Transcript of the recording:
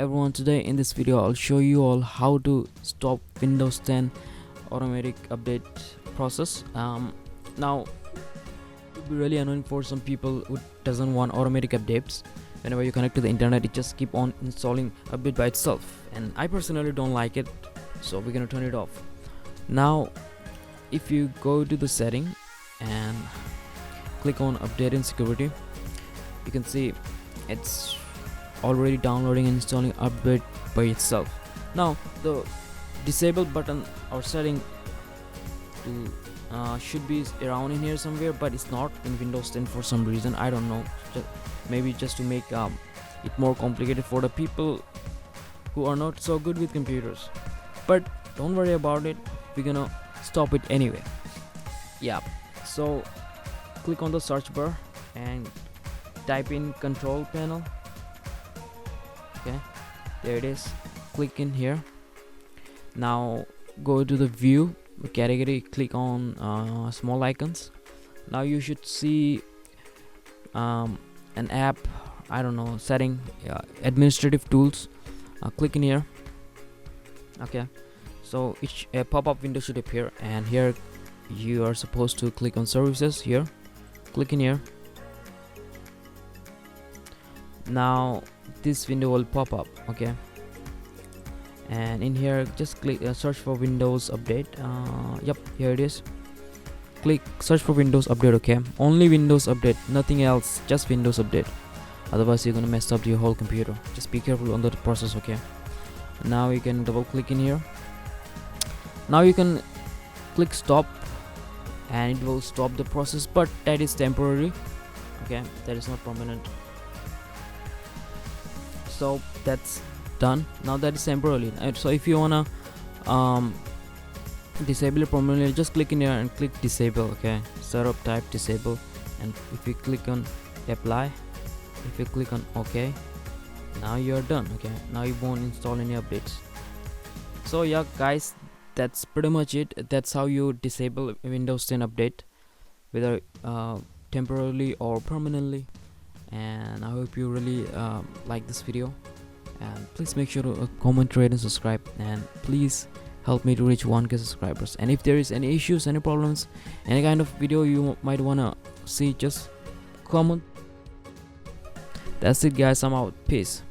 everyone, today in this video I'll show you all how to stop Windows 10 automatic update process. Now it would be really annoying for some people who doesn't want automatic updates. Whenever you connect to the internet, it just keep on installing update by itself, and I personally don't like it, so we're gonna turn it off. Now if you go to the setting and click on update and security, you can see it's already downloading and installing update by itself. Now the disable button or setting to should be around in here somewhere, but it's not in Windows 10 for some reason. I don't know, maybe just to make it more complicated for the people who are not so good with computers. But don't worry about it, we're gonna stop it anyway. Yeah, so click on the search bar and type in control panel. Okay, there it is. Click in here. Now go to the view category, click on small icons. Now you should see an app, I don't know, setting, administrative tools. Click in here. Okay, so a pop-up window should appear, and here you are supposed to click on services. Here, click in here. Now this window will pop up. Okay, and in here just click search for Windows update. Yep, here it is. Click search for Windows update. Okay, only Windows update, nothing else, just Windows update, otherwise you're gonna mess up your whole computer. Just be careful on the process. Okay, now you can double click in here. Now you can click stop and it will stop the process, but that is temporary. Okay, that is not permanent. So that's done. Now that is temporarily. So if you wanna disable it permanently, just click in here and click disable. Okay, setup type disable, and if you click on apply, if you click on OK, now you're done. Okay, now you won't install any updates. So yeah guys, that's pretty much it. That's how you disable Windows 10 update, whether temporarily or permanently. And I hope you really like this video, and please make sure to comment, rate and subscribe, and please help me to reach 1K subscribers. And if there is any issues, any problems, any kind of video you might wanna see, just comment. That's it guys, I'm out. Peace.